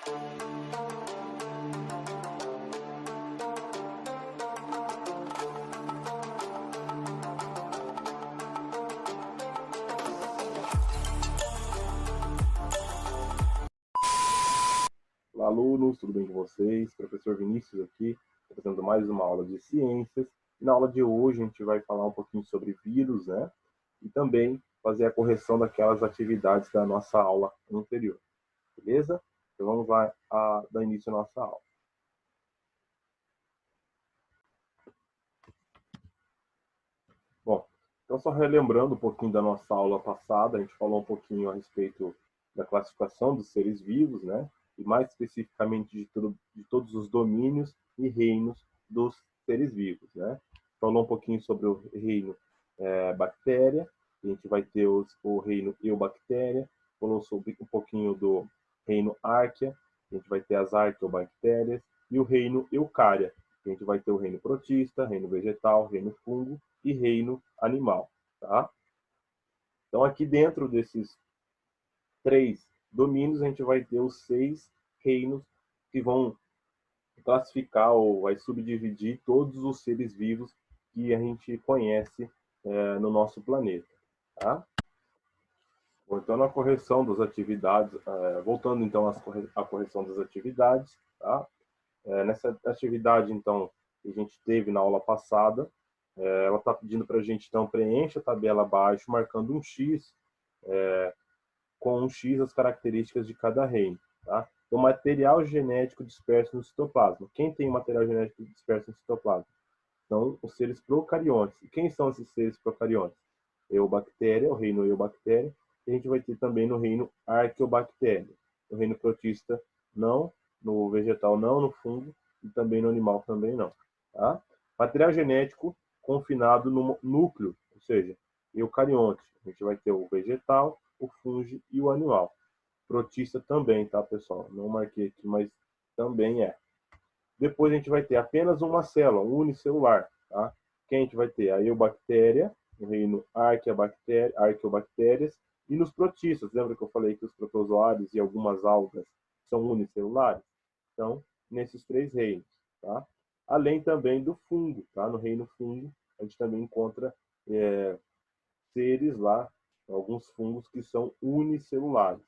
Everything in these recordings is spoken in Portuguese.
Olá, alunos, tudo bem com vocês? Professor Vinícius aqui, trazendo mais uma aula de ciências. Na aula de hoje a gente vai falar um pouquinho sobre vírus, né? E também fazer a correção daquelas atividades da nossa aula anterior, beleza? Então vamos lá dar início à nossa aula. Bom, então só relembrando um pouquinho da nossa aula passada, a gente falou um pouquinho a respeito da classificação dos seres vivos, né? E mais especificamente de todos os domínios e reinos dos seres vivos, né? Falou um pouquinho sobre o reino bactéria, a gente vai ter o reino eubactéria, falou sobre um pouquinho do reino arquea, a gente vai ter as arqueobactérias, e o reino eucária, a gente vai ter o reino protista, reino vegetal, reino fungo e reino animal, tá? Então aqui dentro desses 3 domínios a gente vai ter os 6 reinos que vão classificar ou vai subdividir todos os seres vivos que a gente conhece no nosso planeta, tá? Voltando à correção das atividades, voltando então à correção das atividades, tá? Nessa atividade então que a gente teve na aula passada, ela está pedindo para a gente então preencha a tabela abaixo marcando um X, com um X as características de cada reino, tá? O material genético disperso no citoplasma. Quem tem material genético disperso no citoplasma? São os seres procariontes. E quem são esses seres procariontes? Eubactéria, o reino eubactéria, e a gente vai ter também no reino arqueobactéria. No reino protista, não. No vegetal, não. No fungo, e também no animal, também não. Tá? Material genético confinado no núcleo, ou seja, eucarionte. A gente vai ter o vegetal, o fungo e o animal. Protista também, tá, pessoal? Não marquei aqui, mas também é. Depois a gente vai ter apenas uma célula, unicelular, tá? Que a gente vai ter a eubactéria, o reino arqueobactérias, e nos protistas. Lembra que eu falei que os protozoários e algumas algas são unicelulares? Então, nesses 3 reinos, tá? Além também do fungo, tá? No reino fungo, a gente também encontra seres lá, alguns fungos que são unicelulares.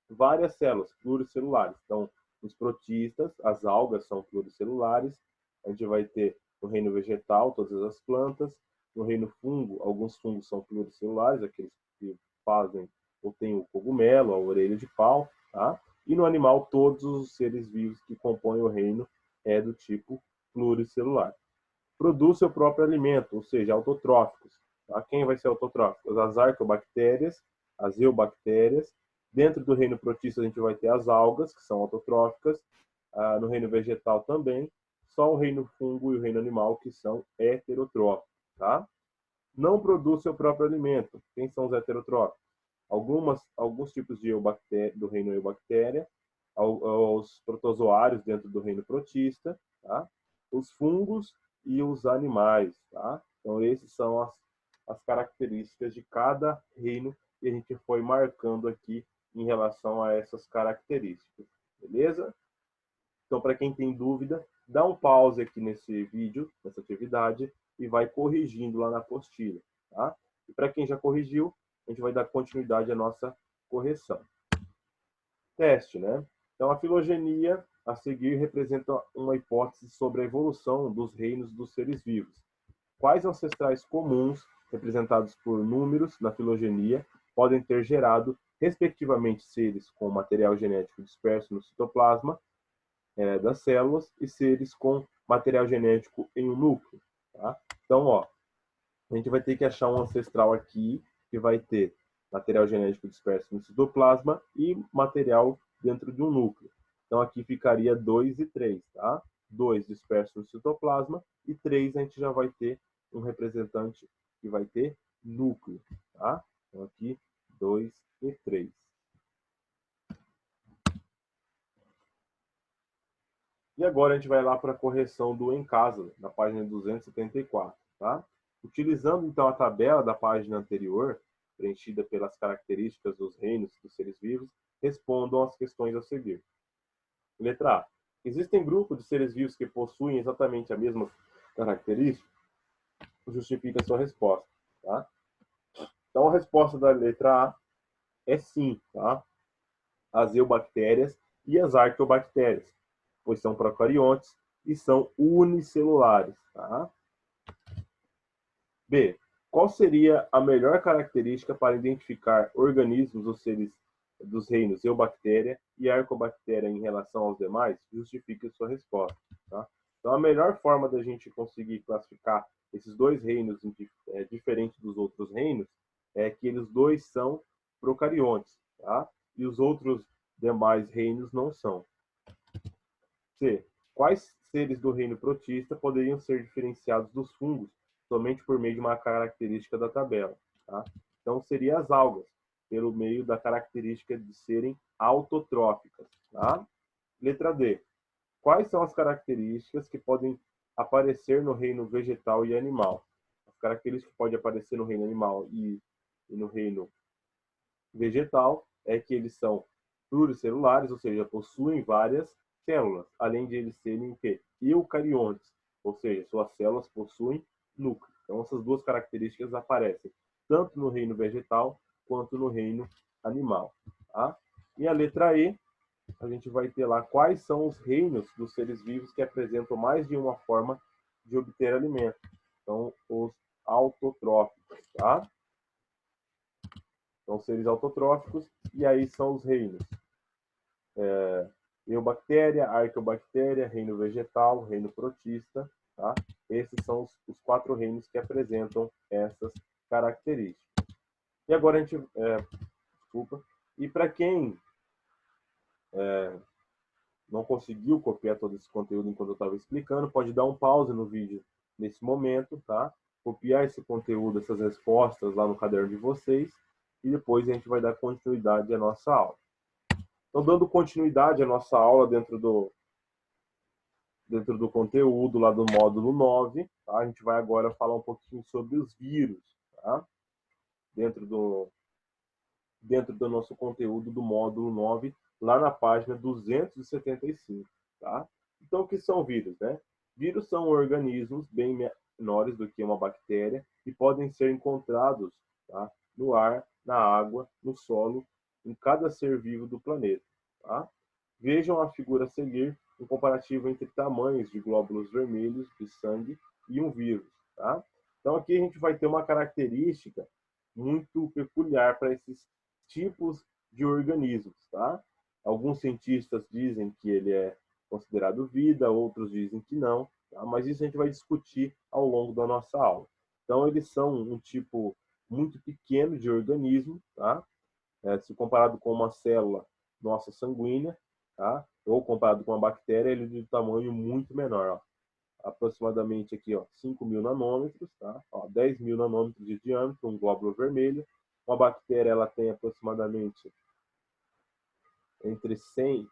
Várias células pluricelulares. Então, os protistas, as algas são pluricelulares. A gente vai ter no reino vegetal todas as plantas. No reino fungo, alguns fungos são pluricelulares, aqueles que fazem ou têm o cogumelo, a orelha de pau, tá? E no animal, todos os seres vivos que compõem o reino é do tipo pluricelular. Produz seu próprio alimento, ou seja, autotróficos. Tá? Quem vai ser autotróficos? As arqueobactérias, as eubactérias. Dentro do reino protista a gente vai ter as algas, que são autotróficas. No reino vegetal também. Só o reino fungo e o reino animal que são heterotróficos. Tá? Não produz seu próprio alimento. Quem são os heterotróficos? Alguns tipos de do reino eubactéria, os protozoários dentro do reino protista, tá? Os fungos e os animais, tá? Então esses são as características de cada reino que a gente foi marcando aqui em relação a essas características, beleza? Então para quem tem dúvida, dá um pause aqui nesse vídeo, nessa atividade, e vai corrigindo lá na apostila, tá? E para quem já corrigiu, a gente vai dar continuidade à nossa correção. Teste, né? Então, a filogenia a seguir representa uma hipótese sobre a evolução dos reinos dos seres vivos. Quais ancestrais comuns, representados por números na filogenia, podem ter gerado, respectivamente, seres com material genético disperso no citoplasma das células e seres com material genético em um núcleo? Tá? Então, ó, a gente vai ter que achar um ancestral aqui que vai ter material genético disperso no citoplasma e material dentro de um núcleo. Então aqui ficaria 2 e 3, tá? 2 disperso no citoplasma e 3 a gente já vai ter um representante que vai ter núcleo, tá? Então aqui 2 e 3. E agora a gente vai lá para a correção do em casa, na página 274, tá? Utilizando então a tabela da página anterior, preenchida pelas características dos reinos dos seres vivos, respondam as questões a seguir. Letra A. Existem grupos de seres vivos que possuem exatamente a mesma característica? Justifica a sua resposta. Tá? Então, a resposta da letra A é sim. Tá? As eubactérias e as arqueobactérias, pois são procariontes e são unicelulares. Tá? B. Qual seria a melhor característica para identificar organismos ou seres dos reinos eubactéria e arcobactéria em relação aos demais? Justifique sua resposta. Tá? Então, a melhor forma da gente conseguir classificar esses dois reinos diferentes dos outros reinos é que eles dois são procariontes, tá? E os outros demais reinos não são. C. Quais seres do reino protista poderiam ser diferenciados dos fungos somente por meio de uma característica da tabela? Tá? Então, seria as algas, pelo meio da característica de serem autotróficas. Tá? Letra D. Quais são as características que podem aparecer no reino vegetal e animal? As características que podem aparecer no reino animal e no reino vegetal é que eles são pluricelulares, ou seja, possuem várias células, além de eles serem o quê? Eucariontes, ou seja, suas células possuem núcleo. Então, essas duas características aparecem tanto no reino vegetal quanto no reino animal. Tá? E a letra E, a gente vai ter lá quais são os reinos dos seres vivos que apresentam mais de uma forma de obter alimento. Então, os autotróficos, tá? São seres autotróficos, e aí são os reinos. Eubactéria, arqueobactéria, reino vegetal, reino protista, tá? Esses são os 4 reinos que apresentam essas características. E agora a gente, desculpa, e para quem não conseguiu copiar todo esse conteúdo enquanto eu estava explicando, pode dar um pause no vídeo nesse momento, tá? Copiar esse conteúdo, essas respostas lá no caderno de vocês, e depois a gente vai dar continuidade à nossa aula. Então, dando continuidade à nossa aula dentro do conteúdo lá do módulo 9, tá? A gente vai agora falar um pouquinho sobre os vírus, tá? Dentro do nosso conteúdo do módulo 9, lá na página 275, tá? Então, o que são vírus, né? Vírus são organismos bem menores do que uma bactéria e podem ser encontrados, tá? No ar, na água, no solo, em cada ser vivo do planeta, tá? Vejam a figura a seguir, um comparativo entre tamanhos de glóbulos vermelhos de sangue e um vírus, tá? Então, aqui a gente vai ter uma característica muito peculiar para esses tipos de organismos, tá? Alguns cientistas dizem que ele é considerado vida, outros dizem que não, tá? Mas isso a gente vai discutir ao longo da nossa aula. Então, eles são um tipo muito pequeno de organismo, tá? Se comparado com uma célula nossa sanguínea, tá? Ou comparado com uma bactéria, ele é de tamanho muito menor, ó. Aproximadamente aqui, ó, 5.000 nanômetros, tá? Ó, 10.000 nanômetros de diâmetro, um glóbulo vermelho. Uma bactéria, ela tem aproximadamente entre 100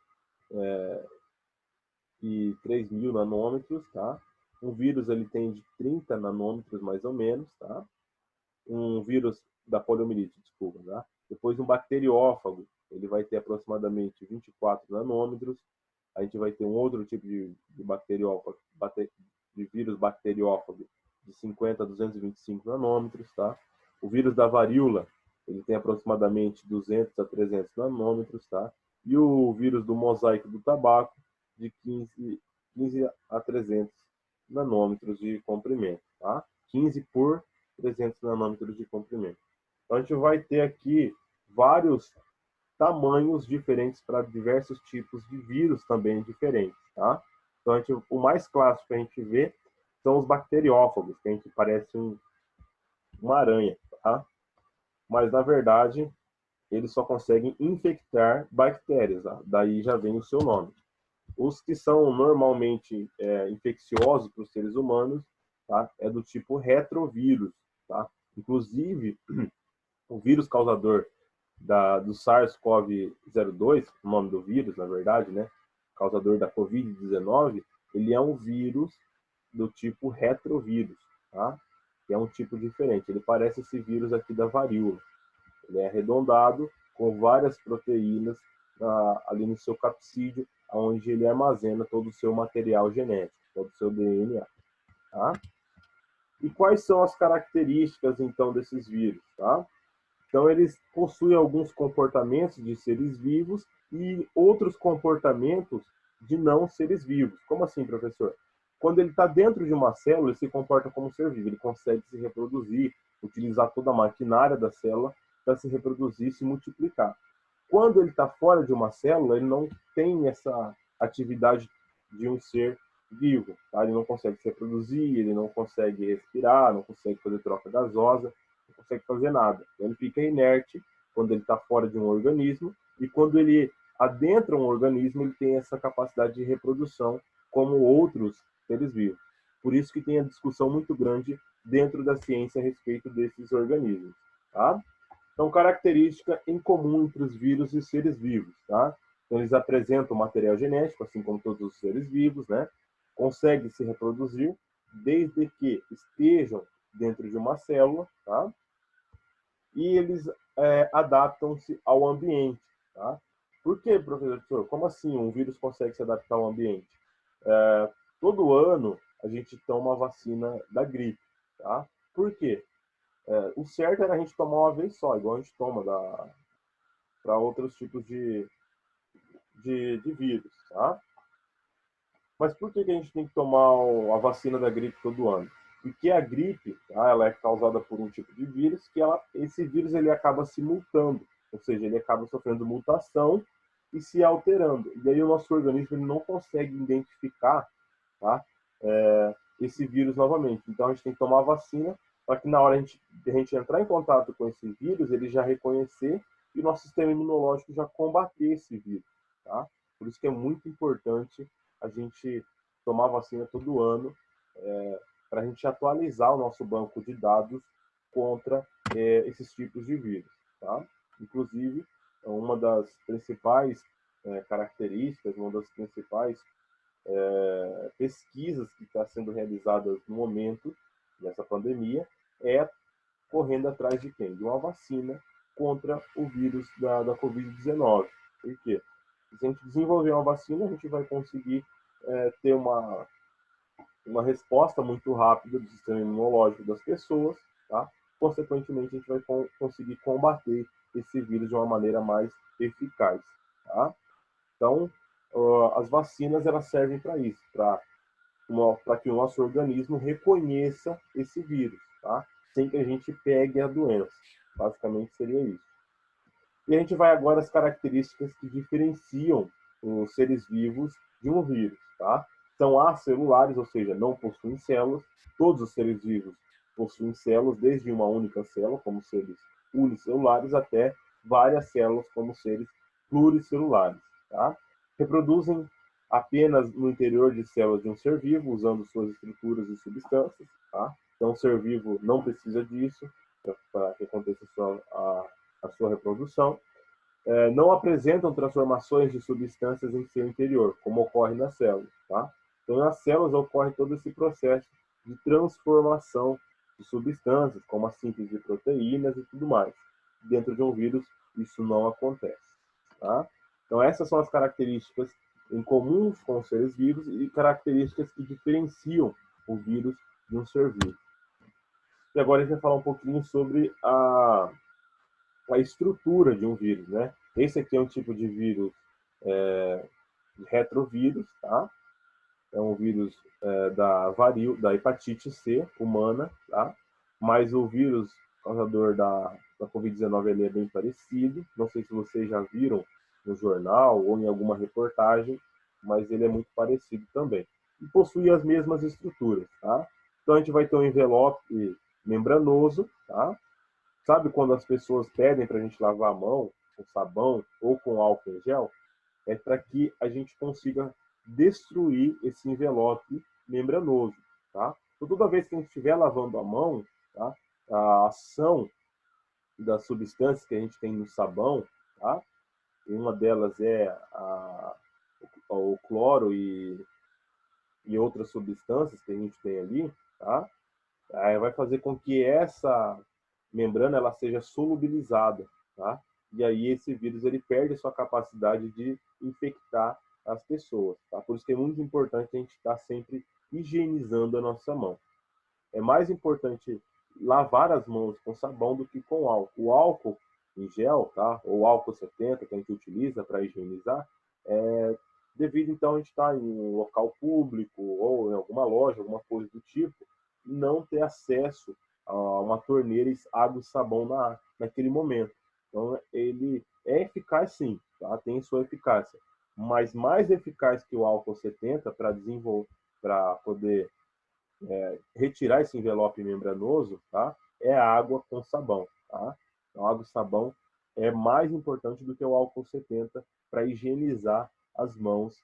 e 3.000 nanômetros, tá? Um vírus, ele tem de 30 nanômetros, mais ou menos, tá? Um vírus da poliomielite, desculpa, tá? Depois um bacteriófago, ele vai ter aproximadamente 24 nanômetros. A gente vai ter um outro tipo de bacteriófago, de vírus bacteriófago de 50 a 225 nanômetros, tá? O vírus da varíola, ele tem aproximadamente 200 a 300 nanômetros, tá? E o vírus do mosaico do tabaco, de 15 a 300 nanômetros de comprimento, tá? 15 por 300 nanômetros de comprimento. Então, a gente vai ter aqui vários tamanhos diferentes para diversos tipos de vírus também diferentes, tá? Então, o mais clássico que a gente vê são os bacteriófagos, que a gente parece uma aranha, tá? Mas, na verdade, eles só conseguem infectar bactérias, tá? Daí já vem o seu nome. Os que são normalmente infecciosos para os seres humanos, tá? É do tipo retrovírus, tá? Inclusive, o vírus causador do SARS-CoV-02, o nome do vírus, na verdade, né? Causador da Covid-19, ele é um vírus do tipo retrovírus, tá? Que é um tipo diferente. Ele parece esse vírus aqui da varíola. Ele é arredondado, com várias proteínas ali no seu capsídeo, onde ele armazena todo o seu material genético, todo o seu DNA. Tá? E quais são as características, então, desses vírus? Tá? Então, eles possuem alguns comportamentos de seres vivos e outros comportamentos de não seres vivos. Como assim, professor? Quando ele está dentro de uma célula, ele se comporta como um ser vivo, ele consegue se reproduzir, utilizar toda a maquinária da célula para se reproduzir e se multiplicar. Quando ele está fora de uma célula, ele não tem essa atividade de um ser vivo. Tá? Ele não consegue se reproduzir, ele não consegue respirar, não consegue fazer troca gasosa, não consegue fazer nada. Então, ele fica inerte quando ele está fora de um organismo, e quando ele adentra um organismo, ele tem essa capacidade de reprodução como outros seres vivos. Por isso que tem a discussão muito grande dentro da ciência a respeito desses organismos. Tá? Então, característica em comum entre os vírus e os seres vivos. Tá? Então, eles apresentam material genético, assim como todos os seres vivos, né? Conseguem se reproduzir desde que estejam dentro de uma célula, tá? E eles adaptam-se ao ambiente. Tá? Por que, professor? Como assim um vírus consegue se adaptar ao ambiente? Todo ano a gente toma a vacina da gripe. Tá? Por quê? O certo era a gente tomar uma vez só, igual a gente toma para outros tipos de vírus. Tá? Mas por que a gente tem que tomar a vacina da gripe todo ano? Porque a gripe, tá, ela é causada por um tipo de vírus que esse vírus ele acaba se mutando, ou seja, ele acaba sofrendo mutação e se alterando. E aí o nosso organismo ele não consegue identificar, tá, esse vírus novamente. Então a gente tem que tomar a vacina para que na hora a gente entrar em contato com esse vírus, ele já reconhecer e o nosso sistema imunológico já combater esse vírus. Tá? Por isso que é muito importante a gente tomar vacina todo ano, para a gente atualizar o nosso banco de dados contra esses tipos de vírus. Tá? Inclusive, uma das principais características, uma das principais pesquisas que está sendo realizadas no momento dessa pandemia é correndo atrás de quem? De uma vacina contra o vírus da Covid-19. Por quê? Se a gente desenvolver uma vacina, a gente vai conseguir ter uma resposta muito rápida do sistema imunológico das pessoas, tá? Consequentemente, a gente vai conseguir combater esse vírus de uma maneira mais eficaz, tá? Então, as vacinas elas servem para isso, para que o nosso organismo reconheça esse vírus, tá? Sem que a gente pegue a doença. Basicamente seria isso. E a gente vai agora às características que diferenciam os seres vivos de um vírus, tá? São acelulares, ou seja, não possuem células. Todos os seres vivos possuem células, desde uma única célula, como seres unicelulares, até várias células, como seres pluricelulares, tá? Reproduzem apenas no interior de células de um ser vivo, usando suas estruturas e substâncias, tá? Então, o ser vivo não precisa disso para que aconteça a sua reprodução. Não apresentam transformações de substâncias em seu interior, como ocorre nas células. Tá? Então, nas células ocorre todo esse processo de transformação de substâncias, como a síntese de proteínas e tudo mais. Dentro de um vírus, isso não acontece. Tá? Então, essas são as características em comuns com os seres vivos e características que diferenciam o vírus de um ser vivo. E agora a gente vai falar um pouquinho sobre a estrutura de um vírus, né? Esse aqui é um tipo de vírus de retrovírus, tá? É um vírus da hepatite C humana, tá? Mas o vírus causador da Covid-19 ele é bem parecido. Não sei se vocês já viram no jornal ou em alguma reportagem, mas ele é muito parecido também. E possui as mesmas estruturas, tá? Então a gente vai ter um envelope membranoso, tá? Sabe quando as pessoas pedem para a gente lavar a mão com sabão ou com álcool em gel? É para que a gente consiga destruir esse envelope membranoso, tá? Então, toda vez que a gente estiver lavando a mão, tá? A ação das substâncias que a gente tem no sabão, tá? E uma delas é o cloro e outras substâncias que a gente tem ali, tá? Aí vai fazer com que essa membrana ela seja solubilizada, tá? E aí esse vírus ele perde a sua capacidade de infectar as pessoas, tá? Por isso que é muito importante a gente estar sempre higienizando a nossa mão. É mais importante lavar as mãos com sabão do que com álcool. O álcool em gel, tá? Ou álcool 70 que a gente utiliza para higienizar, devido então a gente estar em um local público ou em alguma loja, alguma coisa do tipo, não ter acesso a uma torneira, água e sabão naquele momento. Então ele é eficaz sim, tá? Tem sua eficácia, mas mais eficaz que o álcool 70 para desenvolver, para poder retirar esse envelope membranoso, tá? É a água com sabão, tá? Então, a água e sabão é mais importante do que o álcool 70 para higienizar as mãos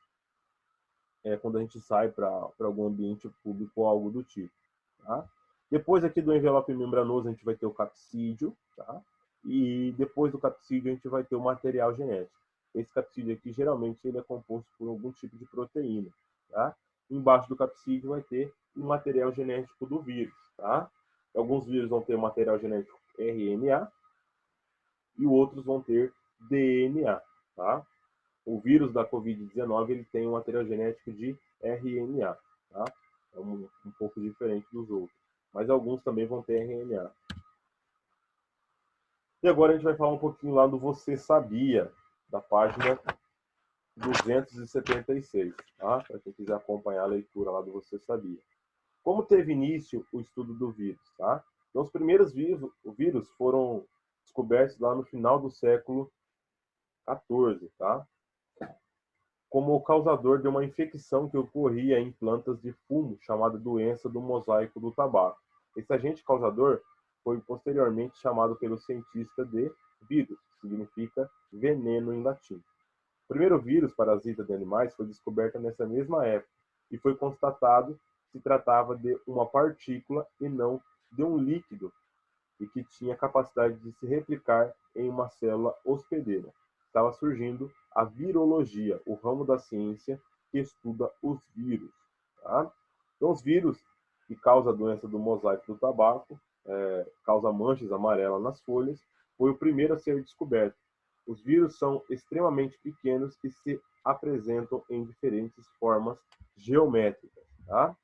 quando a gente sai para algum ambiente público ou algo do tipo, tá? Depois aqui do envelope membranoso a gente vai ter o capsídeo, tá? E depois do capsídeo a gente vai ter o material genético. Esse capsídeo aqui geralmente ele é composto por algum tipo de proteína, tá? Embaixo do capsídeo vai ter o material genético do vírus, tá? Alguns vírus vão ter o material genético RNA e outros vão ter DNA, tá? O vírus da Covid-19 ele tem um material genético de RNA, tá? É um pouco diferente dos outros, mas alguns também vão ter RNA. E agora a gente vai falar um pouquinho lá do Você Sabia, da página 276, tá? Para quem quiser acompanhar a leitura lá do Você Sabia. Como teve início o estudo do vírus, tá? Então, os primeiros vírus foram descobertos lá no final do século XIV, tá? Como o causador de uma infecção que ocorria em plantas de fumo, chamada doença do mosaico do tabaco. Esse agente causador foi posteriormente chamado pelo cientista de vírus, que significa veneno em latim. O primeiro vírus parasita de animais foi descoberto nessa mesma época e foi constatado que se tratava de uma partícula e não de um líquido e que tinha capacidade de se replicar em uma célula hospedeira. Estava surgindo a virologia, o ramo da ciência que estuda os vírus. Tá? Então, os vírus que causam a doença do mosaico do tabaco, causa manchas amarelas nas folhas, foi o primeiro a ser descoberto. Os vírus são extremamente pequenos e se apresentam em diferentes formas geométricas. Tá?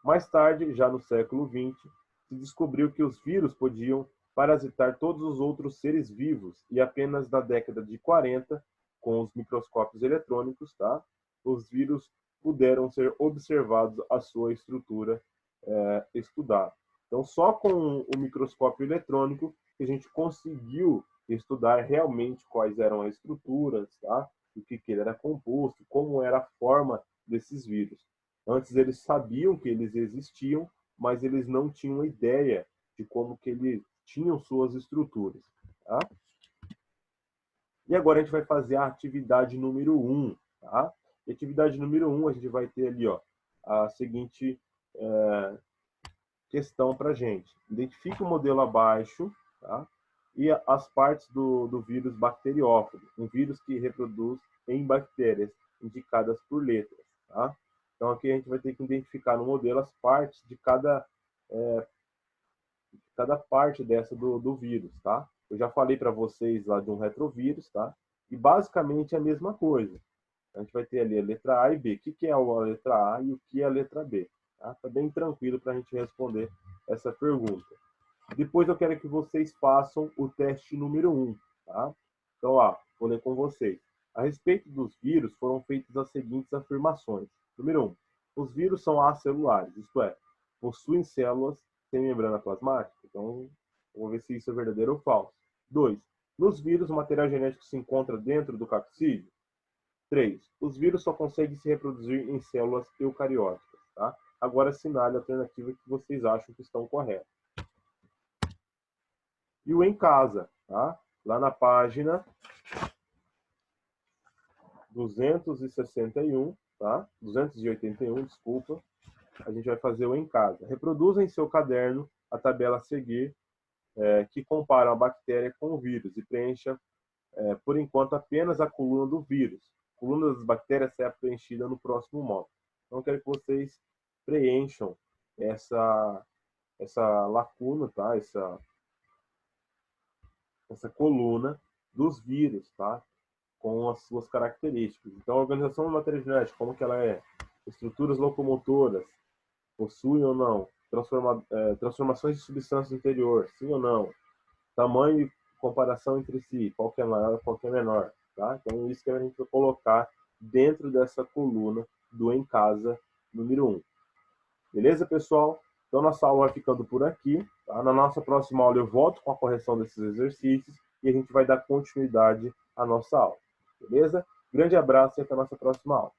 Mais tarde, já no século XX, se descobriu que os vírus podiam parasitar todos os outros seres vivos e apenas na década de 40, com os microscópios eletrônicos, tá, os vírus puderam ser observados a sua estrutura estudada. Então, só com o microscópio eletrônico que a gente conseguiu estudar realmente quais eram as estruturas, tá, do que ele era composto, como era a forma desses vírus. Antes eles sabiam que eles existiam, mas eles não tinham ideia de como que eles tinham suas estruturas. Tá? E agora a gente vai fazer a atividade número 1. Tá? E atividade número 1 a gente vai ter ali ó, a seguinte questão para a gente. Identifique o modelo abaixo, tá? E as partes do vírus bacteriófago, um vírus que reproduz em bactérias, indicadas por letras. Tá? Então aqui a gente vai ter que identificar no modelo as partes de cada parte dessa do vírus, tá? Eu já falei para vocês lá de um retrovírus, tá? E basicamente é a mesma coisa. A gente vai ter ali a letra A e B. O que é a letra A e o que é a letra B? Tá, tá bem tranquilo para a gente responder essa pergunta. Depois eu quero que vocês façam o teste número 1, tá? Então, ó, vou ler com vocês. A respeito dos vírus, foram feitas as seguintes afirmações. Número 1. Os vírus são acelulares, isto é, possuem células sem membrana plasmática. Então, vamos ver se isso é verdadeiro ou falso. 2. Nos vírus, o material genético se encontra dentro do capsídeo. 3. Os vírus só conseguem se reproduzir em células eucarióticas. Tá? Agora assinale a alternativa que vocês acham que estão corretas. E o em casa, tá? Lá na página 261, tá? 281, desculpa. A gente vai fazer o em casa. Reproduza em seu caderno a tabela a seguir, que compara a bactéria com o vírus e preencha, por enquanto, apenas a coluna do vírus. A coluna das bactérias será preenchida no próximo módulo. Então, eu quero que vocês preencham essa lacuna, tá? Essa coluna dos vírus, tá? com as suas características. Então, a organização da matéria genética, como que ela é? Estruturas locomotoras, possui ou não? Transformações de substância interior, sim ou não? Tamanho e comparação entre si, qual que é maior, qual que é menor, tá? Então, isso que a gente vai colocar dentro dessa coluna do Em Casa número 1. Beleza, pessoal? Então, nossa aula vai ficando por aqui. Tá? Na nossa próxima aula, eu volto com a correção desses exercícios e a gente vai dar continuidade à nossa aula. Beleza? Grande abraço e até a nossa próxima aula.